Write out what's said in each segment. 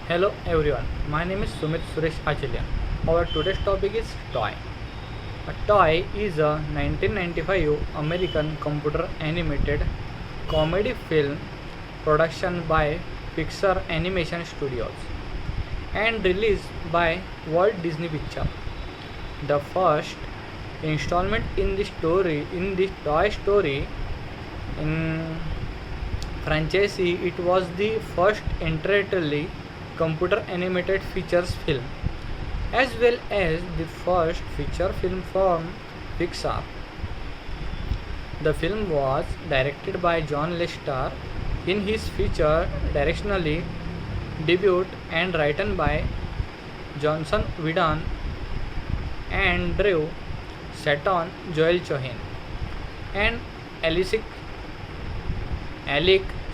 Hello everyone, my name is Sumit Suresh Achalya. Our today's topic is Toy. A Toy is a 1995 American computer animated comedy film production by Pixar Animation Studios and released by Walt Disney Pictures. The first installment in the Toy Story in franchise, it was the first entirely computer animated features film, as well as the first feature film from Pixar. The film was directed by John Lester in his feature directionally debut and written by Johnson Whedon and Drew Saturn, Joel Cohen, and Alec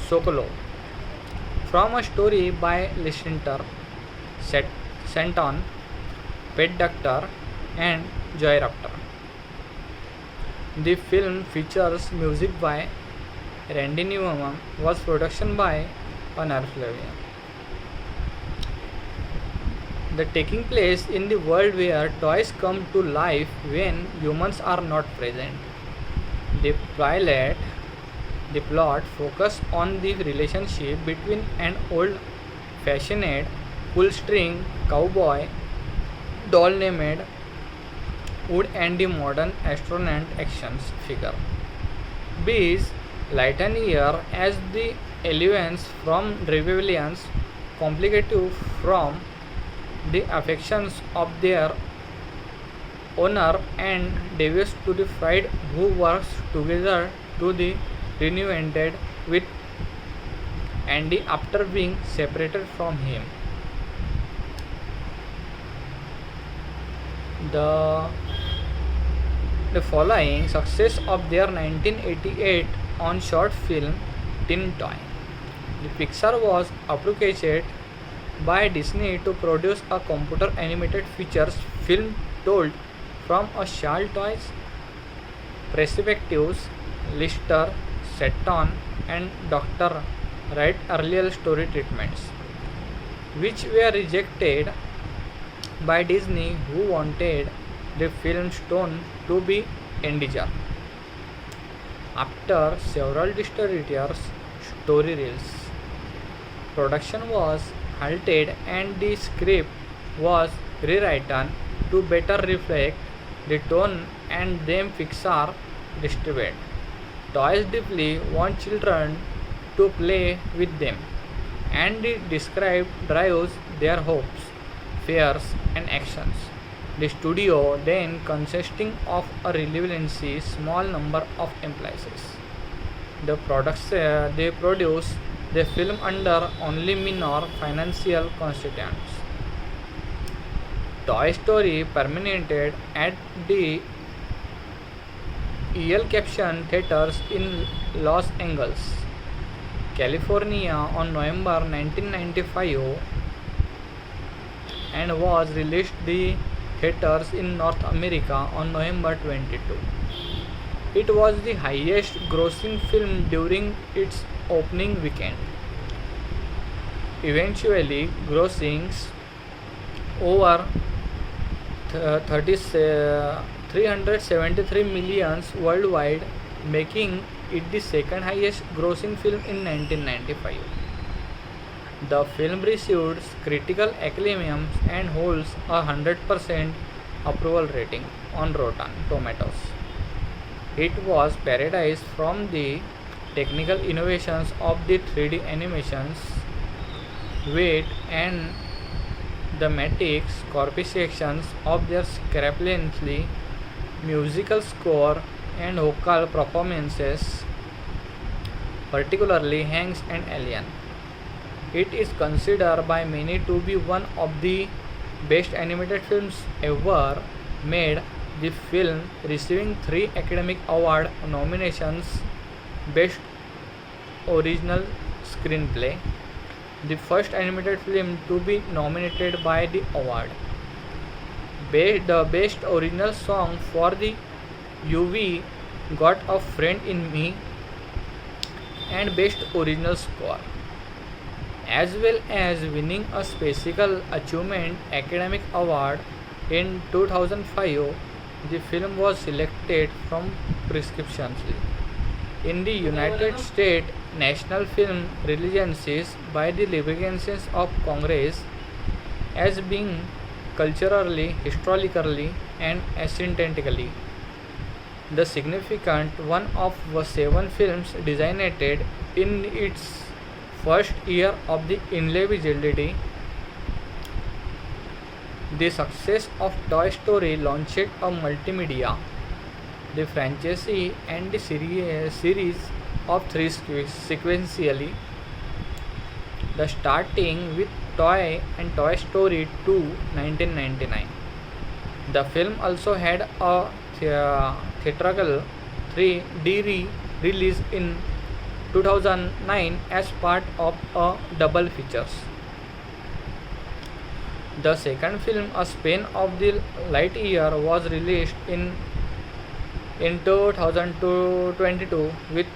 Sokolow. From a story by Lister Santon, Pet Doctor, and Joy Raptor. The film features music by Randy Newman, was production by Flavia. The taking place in the world where toys come to life when humans are not present. The pilot The plot focused on the relationship between an old-fashioned pull-string cowboy doll named Wood and the modern astronaut action figure. Buzz Lightyear as the aliens from rebellions complicated from the affections of their owner and devious to the friend who works together to the reunited with Andy after being separated from him. The, the following success of their 1988 on short film Tin Toy. The Pixar was approached by Disney to produce a computer animated features film told from a child toys perspectives. Lister Saturn and Dr. Wright earlier story treatments, which were rejected by Disney, who wanted the film's tone to be indiger. After several distributors' story reels, production was halted and the script was rewritten to better reflect the tone and then Pixar distributed toys deeply want children to play with them, and it described drives their hopes, fears, and actions. The studio then consisting of a relatively small number of employees. They produce the film under only minor financial constraints. Toy Story permanented at the El Capitan Theaters in Los Angeles, California on November 1995 and was released the theaters in North America on November 22. It was the highest grossing film during its opening weekend, eventually grossing over 30 373 millions worldwide, making it the second highest grossing film in 1995. The film received critical acclaim and holds a 100% approval rating on Rotten Tomatoes. It was parodized from the technical innovations of the 3D animations, weight and thematics corporations of their scrappily musical score and vocal performances, particularly Hanks and Alien. It is considered by many to be one of the best animated films ever made, the film receiving 3 Academy Award nominations: Best Original Screenplay, the first animated film to be nominated by the award, the Best Original Song for the UV Got a Friend in Me, and Best Original Score. as well as winning a Special Achievement Academic Award in 2005. The film was selected from prescriptions. In the United States, national film releases by the Republicans of Congress as being culturally, historically, and aesthetically the significant one of the seven films designated in its first year of the eligibility. The success of Toy Story launched a multimedia, the franchise and the series of three sequentially, the starting with Toy and Toy Story 2 1999. The film also had a theatrical 3D release in 2009 as part of a double features. The second film, A Span of the Light Year, was released in 2022 with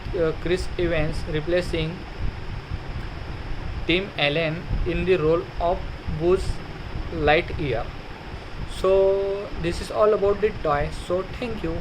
Chris Evans replacing Tim Allen in the role of Buzz Lightyear. So this is all about the toy. So thank you.